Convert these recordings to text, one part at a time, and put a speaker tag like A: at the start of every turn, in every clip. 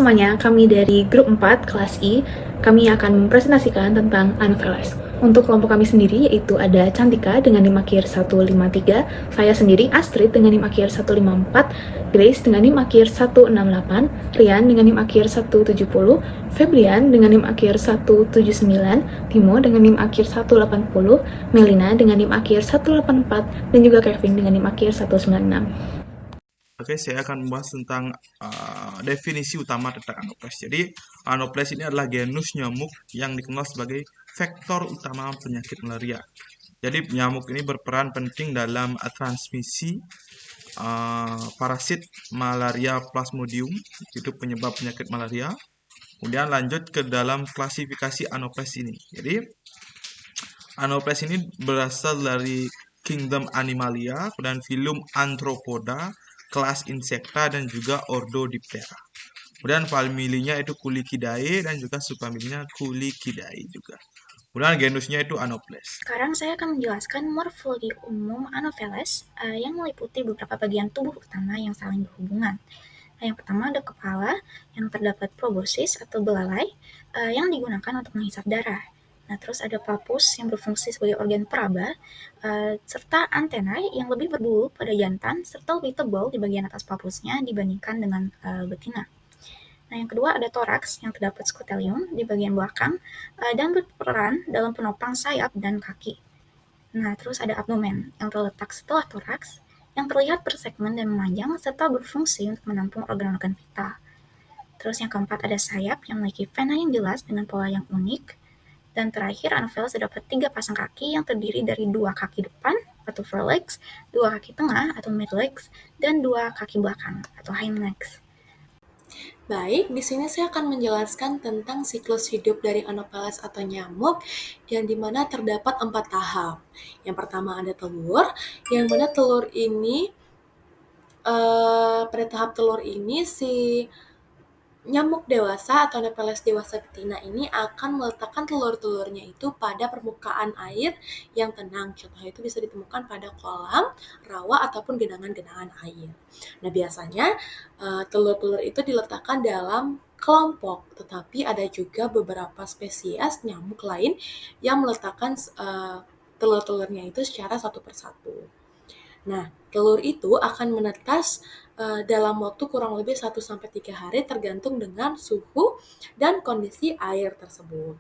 A: semuanya, kami dari grup 4 kelas I, kami akan mempresentasikan tentang Anopheles. Untuk kelompok kami sendiri yaitu ada Cantika dengan NIM akhir 153, saya sendiri Astrid dengan NIM akhir 154, Grace dengan NIM akhir 168, Rian dengan NIM akhir 170, Febrian dengan NIM akhir 179, Timo dengan NIM akhir 180, Melina dengan NIM akhir 184, dan juga Kevin dengan NIM akhir 196.
B: Oke, saya akan membahas tentang definisi utama tentang Anopheles. Jadi, Anopheles ini adalah genus nyamuk yang dikenal sebagai vektor utama penyakit malaria. Jadi, nyamuk ini berperan penting dalam transmisi parasit malaria plasmodium, itu penyebab penyakit malaria. Kemudian lanjut ke dalam klasifikasi Anopheles ini. Jadi, Anopheles ini berasal dari kingdom Animalia, kemudian filum Arthropoda, kelas insekta, dan juga ordo Diptera. Kemudian familinya itu Culicidae dan juga subfamilinya Culicidae juga. Kemudian genusnya itu Anopheles.
C: Sekarang saya akan menjelaskan morfologi umum Anopheles yang meliputi beberapa bagian tubuh utama yang saling berhubungan. Yang pertama ada kepala yang terdapat proboscis atau belalai yang digunakan untuk menghisap darah. Nah, terus ada papus yang berfungsi sebagai organ peraba, serta antena yang lebih berbulu pada jantan serta lebih tebal di bagian atas papusnya dibandingkan dengan betina. Nah, yang kedua ada toraks yang terdapat scutellum di bagian belakang dan berperan dalam penopang sayap dan kaki. Nah, terus ada abdomen yang terletak setelah toraks yang terlihat bersegmen dan memanjang serta berfungsi untuk menampung organ-organ vital. Terus yang keempat ada sayap yang memiliki vena yang jelas dengan pola yang unik. Dan terakhir, Anopheles terdapat 3 pasang kaki yang terdiri dari 2 kaki depan atau forelegs, 2 kaki tengah atau midlegs, dan 2 kaki belakang atau hind legs.
D: Baik, di sini saya akan menjelaskan tentang siklus hidup dari Anopheles atau nyamuk yang dimana terdapat 4 tahap. Yang pertama ada telur, yang mana telur ini pada tahap telur ini si nyamuk dewasa atau Anopheles dewasa betina ini akan meletakkan telur-telurnya itu pada permukaan air yang tenang. Contohnya itu bisa ditemukan pada kolam, rawa, ataupun genangan-genangan air. Nah, biasanya telur-telur itu diletakkan dalam kelompok, tetapi ada juga beberapa spesies nyamuk lain yang meletakkan telur-telurnya itu secara satu persatu. Nah, telur itu akan menetas dalam waktu kurang lebih 1-3 hari tergantung dengan suhu dan kondisi air tersebut.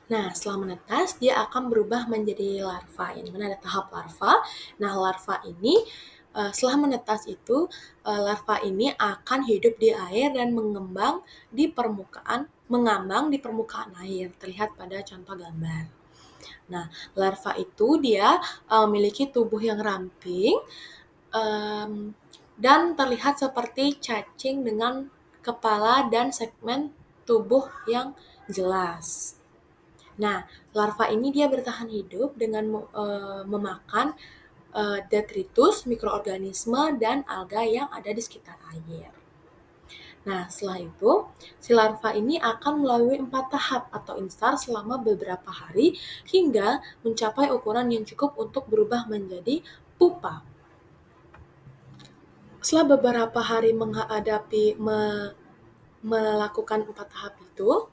D: Nah, setelah menetas, dia akan berubah menjadi larva, yang mana ada tahap larva. Nah, larva ini setelah menetas itu, larva ini akan hidup di air dan mengambang di permukaan air, terlihat pada contoh gambar. Nah, larva itu dia memiliki tubuh yang ramping dan terlihat seperti cacing dengan kepala dan segmen tubuh yang jelas. Nah, larva ini dia bertahan hidup dengan memakan detritus, mikroorganisme, dan alga yang ada di sekitar air. Nah, setelah itu, si larva ini akan melalui 4 tahap atau instar selama beberapa hari hingga mencapai ukuran yang cukup untuk berubah menjadi pupa. Setelah beberapa hari melakukan 4 tahap itu,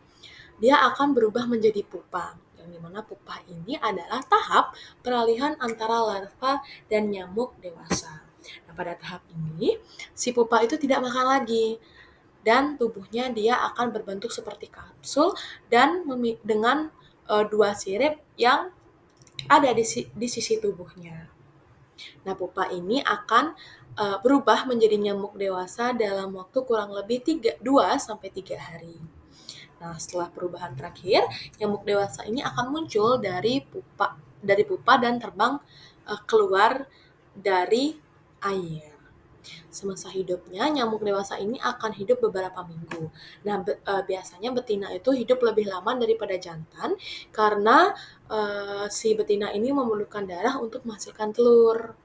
D: dia akan berubah menjadi pupa. Yang dimana pupa ini adalah tahap peralihan antara larva dan nyamuk dewasa. Nah, pada tahap ini, si pupa itu tidak makan lagi, dan tubuhnya dia akan berbentuk seperti kapsul dan dengan 2 sirip yang ada di sisi tubuhnya. Nah, pupa ini akan berubah menjadi nyamuk dewasa dalam waktu kurang lebih 2-3 hari. Nah, setelah perubahan terakhir, nyamuk dewasa ini akan muncul dari pupa dan terbang keluar dari air. Semasa hidupnya, nyamuk dewasa ini akan hidup beberapa minggu. Nah, biasanya betina itu hidup lebih lama daripada jantan karena si betina ini memerlukan darah untuk menghasilkan telur.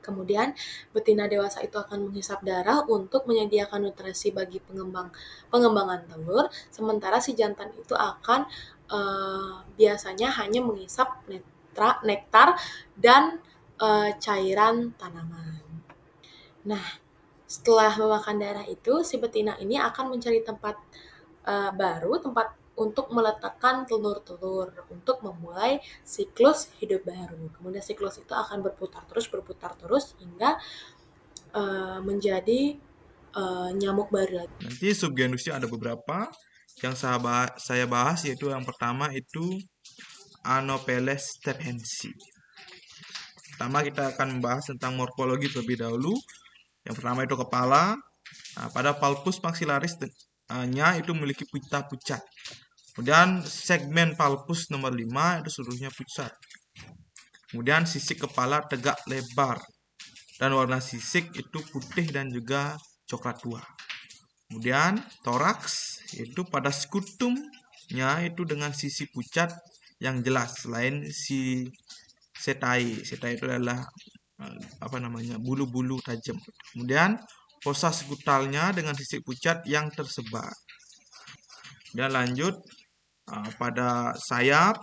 D: Kemudian, betina dewasa itu akan menghisap darah untuk menyediakan nutrisi bagi pengembangan telur, sementara si jantan itu akan biasanya hanya menghisap nektar dan cairan tanaman. Nah, Setelah memakan darah itu, si betina ini akan mencari tempat baru, tempat untuk meletakkan telur-telur untuk memulai siklus hidup baru. Kemudian siklus itu akan berputar terus hingga menjadi nyamuk baru lagi.
B: Nanti subgenusnya ada beberapa yang saya bahas, yaitu yang pertama itu Anopheles stephensi. Pertama kita akan membahas tentang morfologi terlebih dahulu. Yang pertama itu kepala. Nah, pada palpus maxillaris-nya itu memiliki pita pucat. Kemudian segmen palpus nomor 5 itu seluruhnya pucat. Kemudian sisik kepala tegak lebar. Dan warna sisik itu putih dan juga coklat tua. Kemudian toraks itu pada skutumnya itu dengan sisi pucat yang jelas selain si setae. Setae itu adalah bulu-bulu tajam. Kemudian fossa skutalnya dengan sisik pucat yang tersebar. Dan lanjut pada sayap,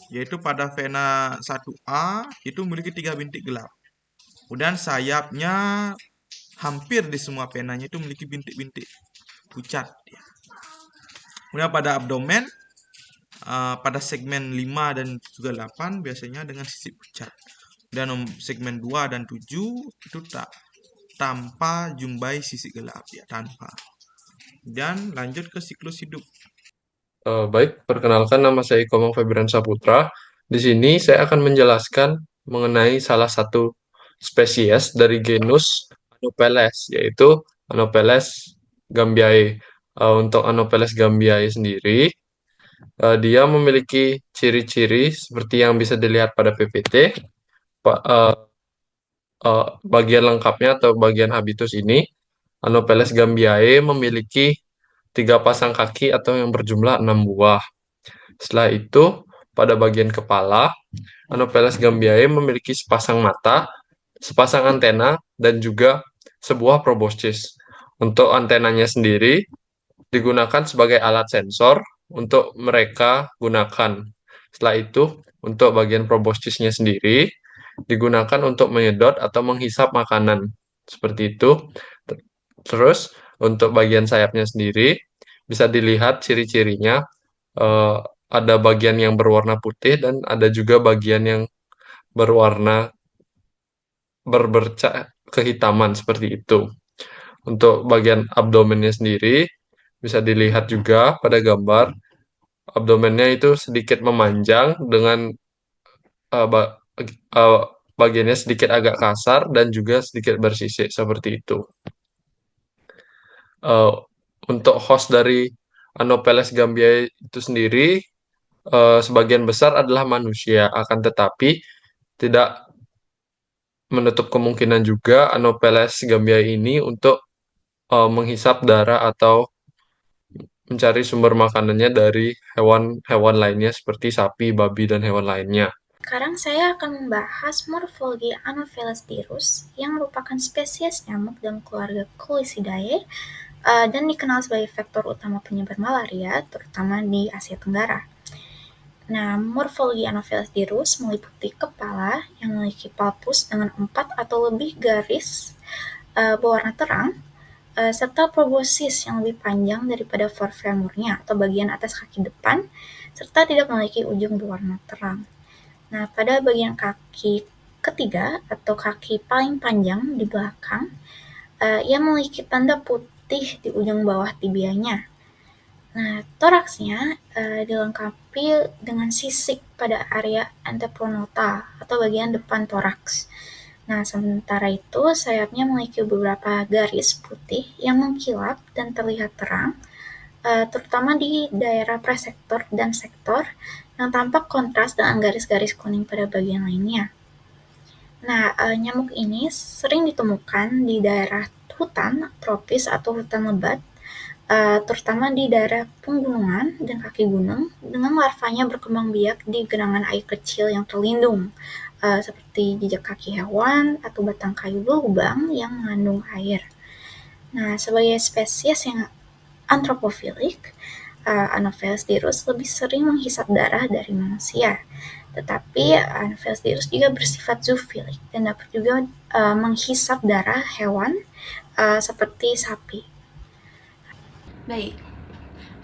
B: yaitu pada vena 1A itu memiliki 3 bintik gelap. Kemudian sayapnya hampir di semua venanya itu memiliki bintik-bintik pucat. Kemudian pada abdomen, pada segmen 5 dan juga 8 biasanya dengan sisik pucat. Dan segmen 2 dan 7 itu tanpa jumbai sisik gelap, ya tanpa. Dan lanjut ke siklus hidup.
E: Baik, perkenalkan nama saya Komang Febrian Saputra. Di sini saya akan menjelaskan mengenai salah satu spesies dari genus Anopheles, yaitu Anopheles gambiae. Untuk Anopheles gambiae sendiri, dia memiliki ciri-ciri seperti yang bisa dilihat pada PPT. Bagian lengkapnya atau bagian habitus ini, Anopheles gambiae memiliki 3 pasang kaki atau yang berjumlah 6 buah. Setelah itu, pada bagian kepala, Anopheles gambiae memiliki sepasang mata, sepasang antena, dan juga sebuah proboscis. Untuk antenanya sendiri digunakan sebagai alat sensor untuk mereka gunakan. Setelah itu, untuk bagian proboscisnya sendiri digunakan untuk menyedot atau menghisap makanan. Seperti itu. Terus, untuk bagian sayapnya sendiri bisa dilihat ciri-cirinya. Ada bagian yang berwarna putih dan ada juga bagian yang berwarna berbercak kehitaman seperti itu. Untuk bagian abdomennya sendiri bisa dilihat juga pada gambar. Abdomennya itu sedikit memanjang dengan bagiannya sedikit agak kasar dan juga sedikit bersisik seperti itu. Untuk host dari Anopheles gambiae itu sendiri sebagian besar adalah manusia, akan tetapi tidak menutup kemungkinan juga Anopheles gambiae ini untuk menghisap darah atau mencari sumber makanannya dari hewan-hewan lainnya seperti sapi, babi, dan hewan lainnya.
C: Sekarang saya akan membahas morfologi Anopheles dirus yang merupakan spesies nyamuk dalam keluarga Culicidae dan dikenal sebagai faktor utama penyebar malaria, terutama di Asia Tenggara. Nah, morfologi Anopheles dirus meliputi kepala yang memiliki palpus dengan 4 atau lebih garis berwarna terang, serta proboscis yang lebih panjang daripada forefemurnya atau bagian atas kaki depan, serta tidak memiliki ujung berwarna terang. Nah, pada bagian kaki ketiga atau kaki paling panjang di belakang, ia memiliki tanda putih di ujung bawah tibianya. Nah, toraksnya dilengkapi dengan sisik pada area antepronotal atau bagian depan toraks. Nah, sementara itu sayapnya memiliki beberapa garis putih yang mengkilap dan terlihat terang, terutama di daerah presektor dan sektor yang tampak kontras dengan garis-garis kuning pada bagian lainnya. Nah, nyamuk ini sering ditemukan di daerah hutan tropis atau hutan lebat, terutama di daerah pegunungan dan kaki gunung, dengan larvanya berkembang biak di genangan air kecil yang terlindung, seperti jejak kaki hewan atau batang kayu berlubang yang mengandung air. Nah, sebagai spesies yang antropofilik, Anopheles dirus lebih sering menghisap darah dari manusia. Tetapi Anopheles dirus juga bersifat zoofilik dan dapat juga menghisap darah hewan seperti sapi.
A: Baik,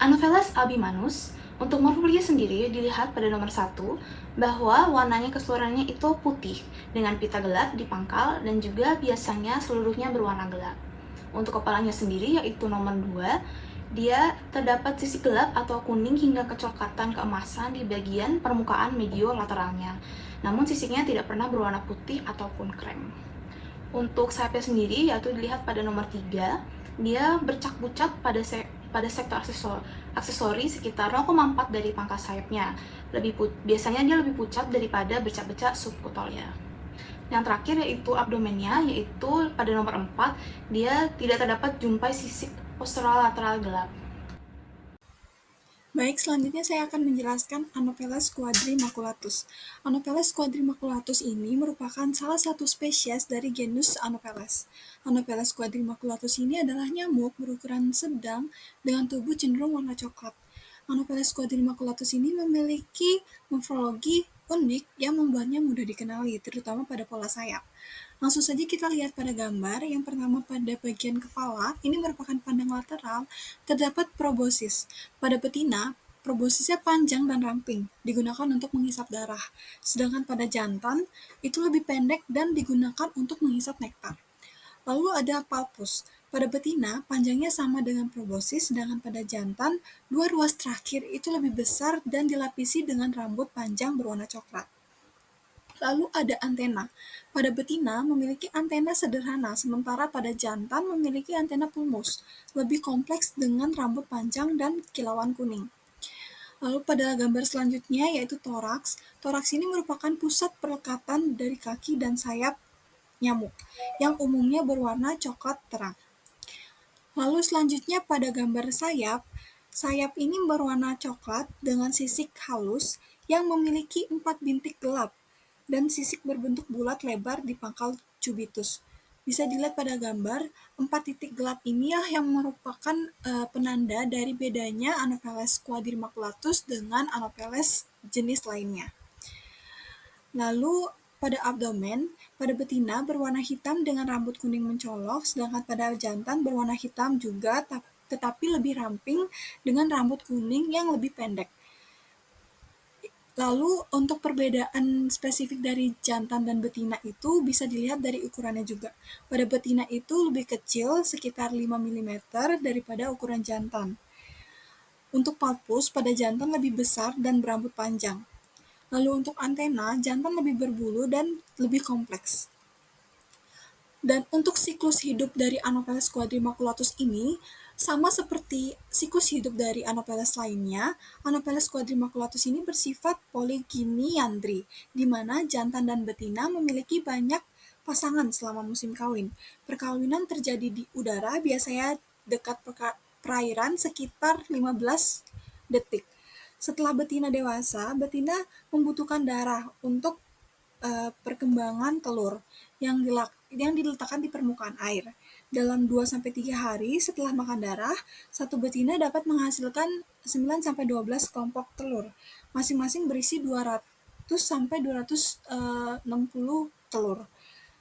A: Anopheles albimanus untuk morfologi sendiri dilihat pada nomor 1 bahwa warnanya keseluruhannya itu putih dengan pita gelap di pangkal dan juga biasanya seluruhnya berwarna gelap. Untuk kepalanya sendiri yaitu nomor 2, dia terdapat sisik gelap atau kuning hingga kecoklatan keemasan di bagian permukaan medio lateralnya. Namun sisiknya tidak pernah berwarna putih ataupun krem. Untuk sayapnya sendiri yaitu dilihat pada nomor 3, dia bercak-bucat pada sektor aksesori sekitar 0,4 dari pangkal sayapnya. Biasanya dia lebih pucat daripada bercak-bercak subkutolnya. Yang terakhir yaitu abdomennya, yaitu pada nomor 4, dia tidak terdapat jumpai sisik posterolateral gelap.
F: Baik, selanjutnya saya akan menjelaskan Anopheles quadrimaculatus. Anopheles quadrimaculatus ini merupakan salah satu spesies dari genus Anopheles. Anopheles quadrimaculatus ini adalah nyamuk berukuran sedang dengan tubuh cenderung warna coklat. Anopheles quadrimaculatus ini memiliki morfologi unik yang membuatnya mudah dikenali, terutama pada pola sayap. Langsung saja kita lihat pada gambar. Yang pertama pada bagian kepala, ini merupakan pandang lateral, terdapat proboscis. Pada betina, proboscisnya panjang dan ramping, digunakan untuk menghisap darah. Sedangkan pada jantan, itu lebih pendek dan digunakan untuk menghisap nektar. Lalu ada palpus. Pada betina, panjangnya sama dengan proboscis, sedangkan pada jantan, dua ruas terakhir itu lebih besar dan dilapisi dengan rambut panjang berwarna coklat. Lalu ada antena. Pada betina memiliki antena sederhana, sementara pada jantan memiliki antena pulmus, lebih kompleks dengan rambut panjang dan kilauan kuning. Lalu pada gambar selanjutnya yaitu toraks. Toraks ini merupakan pusat perlekatan dari kaki dan sayap nyamuk, yang umumnya berwarna coklat terang. Lalu selanjutnya pada gambar sayap, sayap ini berwarna coklat dengan sisik halus yang memiliki 4 bintik gelap dan sisik berbentuk bulat lebar di pangkal cubitus. Bisa dilihat pada gambar, 4 titik gelap inilah yang merupakan penanda dari bedanya Anopheles quadrimaculatus dengan Anopheles jenis lainnya. Lalu pada abdomen, pada betina berwarna hitam dengan rambut kuning mencolok, sedangkan pada jantan berwarna hitam juga tetapi lebih ramping dengan rambut kuning yang lebih pendek. Lalu untuk perbedaan spesifik dari jantan dan betina itu bisa dilihat dari ukurannya juga. Pada betina itu lebih kecil sekitar 5 mm daripada ukuran jantan. Untuk palpus pada jantan lebih besar dan berambut panjang. Lalu untuk antena, jantan lebih berbulu dan lebih kompleks. Dan untuk siklus hidup dari Anopheles quadrimaculatus ini, sama seperti siklus hidup dari Anopheles lainnya, Anopheles quadrimaculatus ini bersifat poliginiandri, di mana jantan dan betina memiliki banyak pasangan selama musim kawin. Perkawinan terjadi di udara, biasanya dekat perairan sekitar 15 detik. Setelah betina dewasa, betina membutuhkan darah untuk perkembangan telur yang diletakkan di permukaan air. Dalam 2-3 hari setelah makan darah, satu betina dapat menghasilkan 9-12 kelompok telur, masing-masing berisi 200-260 telur.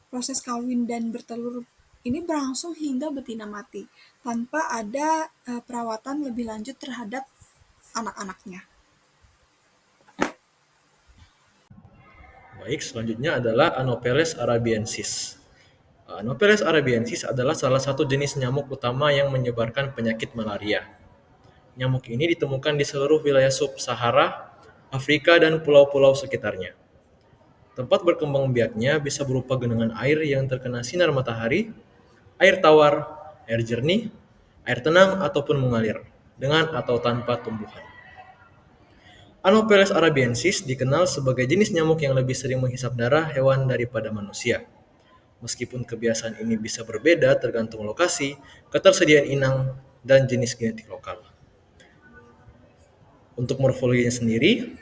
F: Proses kawin dan bertelur ini berlangsung hingga betina mati, tanpa ada perawatan lebih lanjut terhadap anak-anaknya.
G: Baik, selanjutnya adalah Anopheles arabiensis. Anopheles arabiensis adalah salah satu jenis nyamuk utama yang menyebarkan penyakit malaria. Nyamuk ini ditemukan di seluruh wilayah sub-Sahara, Afrika, dan pulau-pulau sekitarnya. Tempat berkembang biaknya bisa berupa genangan air yang terkena sinar matahari, air tawar, air jernih, air tenang, ataupun mengalir, dengan atau tanpa tumbuhan. Anopheles arabiensis dikenal sebagai jenis nyamuk yang lebih sering menghisap darah hewan daripada manusia. Meskipun kebiasaan ini bisa berbeda tergantung lokasi, ketersediaan inang, dan jenis genetik lokal. Untuk morfologinya sendiri,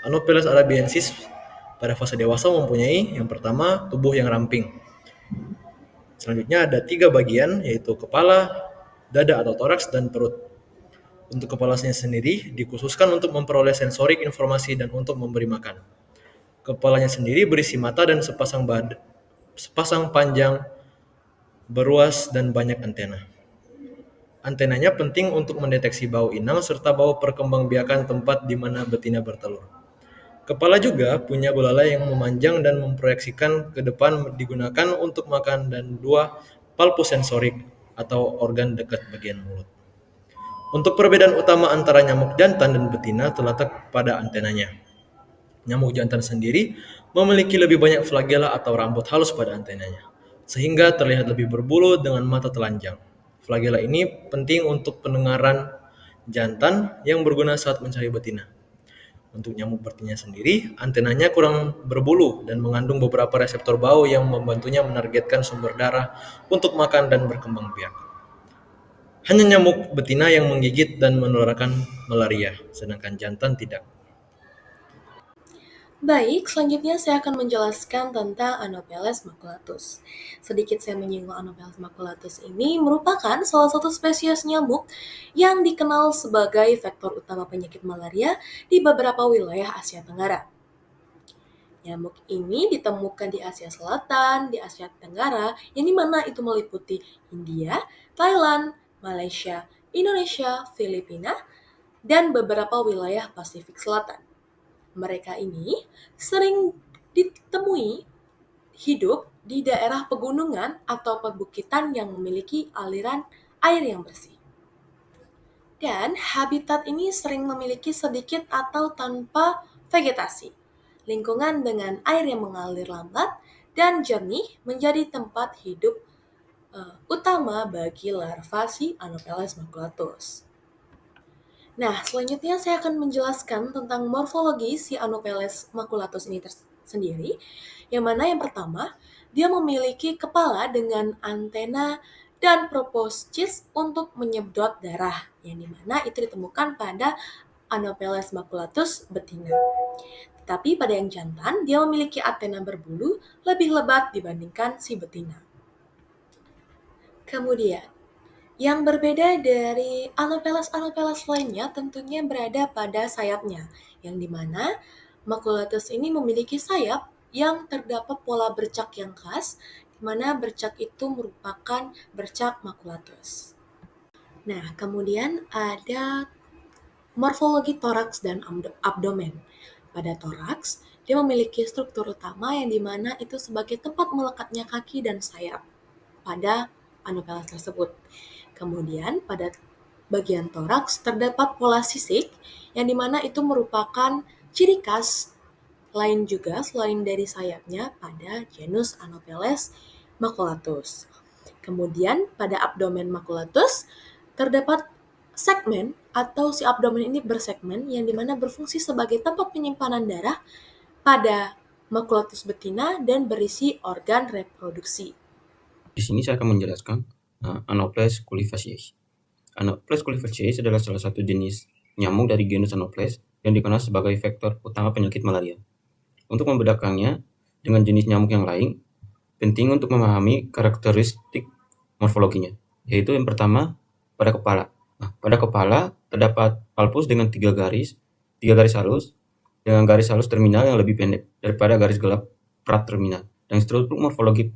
G: Anopheles arabiensis pada fase dewasa mempunyai yang pertama tubuh yang ramping. Selanjutnya ada 3 bagian, yaitu kepala, dada atau toraks, dan perut. Untuk kepalanya sendiri dikhususkan untuk memperoleh sensorik informasi dan untuk memberi makan. Kepalanya sendiri berisi mata dan sepasang panjang beruas, dan banyak antena. Antenanya penting untuk mendeteksi bau inang serta bau perkembangbiakan tempat di mana betina bertelur. Kepala juga punya belalai yang memanjang dan memproyeksikan ke depan digunakan untuk makan dan 2 palposensorik atau organ dekat bagian mulut. Untuk perbedaan utama antara nyamuk jantan dan betina terletak pada antenanya. Nyamuk jantan sendiri memiliki lebih banyak flagela atau rambut halus pada antenanya, sehingga terlihat lebih berbulu dengan mata telanjang. Flagela ini penting untuk pendengaran jantan yang berguna saat mencari betina. Untuk nyamuk betina sendiri, antenanya kurang berbulu dan mengandung beberapa reseptor bau yang membantunya menargetkan sumber darah untuk makan dan berkembang biak. Hanya nyamuk betina yang menggigit dan menularkan malaria, sedangkan jantan tidak.
D: Baik, selanjutnya saya akan menjelaskan tentang Anopheles maculatus. Sedikit saya menyinggung Anopheles maculatus ini merupakan salah satu spesies nyamuk yang dikenal sebagai vektor utama penyakit malaria di beberapa wilayah Asia Tenggara. Nyamuk ini ditemukan di Asia Selatan, di Asia Tenggara, yang dimana itu meliputi India, Thailand, Malaysia, Indonesia, Filipina, dan beberapa wilayah Pasifik Selatan. Mereka ini sering ditemui hidup di daerah pegunungan atau perbukitan yang memiliki aliran air yang bersih. Dan habitat ini sering memiliki sedikit atau tanpa vegetasi. Lingkungan dengan air yang mengalir lambat dan jernih menjadi tempat hidup utama bagi larva si Anopheles maculatus. Nah, selanjutnya saya akan menjelaskan tentang morfologi si Anopheles maculatus ini sendiri, yang mana yang pertama, dia memiliki kepala dengan antena dan proboscis untuk menyedot darah, yang dimana itu ditemukan pada Anopheles maculatus betina. Tetapi pada yang jantan, dia memiliki antena berbulu lebih lebat dibandingkan si betina. Kemudian, yang berbeda dari Anopheles lainnya tentunya berada pada sayapnya, yang dimana maculatus ini memiliki sayap yang terdapat pola bercak yang khas, di mana bercak itu merupakan bercak maculatus. Nah, kemudian ada morfologi toraks dan abdomen. Pada toraks, dia memiliki struktur utama yang dimana itu sebagai tempat melekatnya kaki dan sayap pada Anopheles tersebut. Kemudian pada bagian toraks terdapat pola sisik yang dimana itu merupakan ciri khas lain juga selain dari sayapnya pada genus Anopheles maculatus. Kemudian pada abdomen maculatus terdapat segmen atau si abdomen ini bersegmen yang dimana berfungsi sebagai tempat penyimpanan darah pada maculatus betina dan berisi organ reproduksi.
H: Di sini saya akan menjelaskan Anopheles culifaciae. Anopheles culifaciae adalah salah satu jenis nyamuk dari genus Anopheles yang dikenal sebagai vektor utama penyakit malaria. Untuk membedakannya dengan jenis nyamuk yang lain, penting untuk memahami karakteristik morfologinya, yaitu yang pertama pada kepala. Pada kepala terdapat palpus dengan 3 garis halus, dengan garis halus terminal yang lebih pendek daripada garis gelap prat terminal. Dan struktur morfologi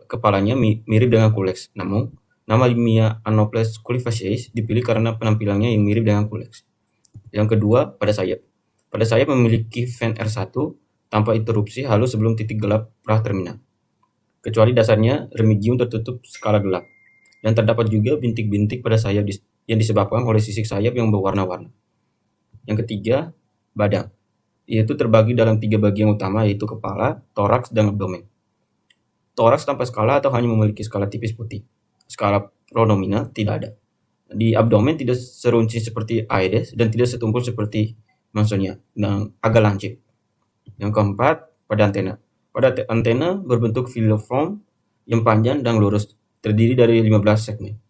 H: kepalanya mirip dengan kuleks. Namun, nama ilmiah Anopheles culifaciae dipilih karena penampilannya yang mirip dengan kuleks. Yang kedua, pada sayap. Pada sayap memiliki ven R1 tanpa interupsi halus sebelum titik gelap prat terminal. Kecuali dasarnya remigium tertutup skala gelap. Dan terdapat juga bintik-bintik pada sayap yang disebabkan oleh sisik sayap yang berwarna-warna. Yang ketiga, badan, yaitu terbagi dalam 3 bagian utama, yaitu kepala, toraks, dan abdomen. Toraks tanpa skala atau hanya memiliki skala tipis putih. Skala pronominal tidak ada. Di abdomen tidak seruncing seperti Aedes dan tidak setumpul seperti Mansonia, dan agak lancip. Yang keempat, pada antena. Pada antena berbentuk filiform yang panjang dan lurus, terdiri dari 15 segmen.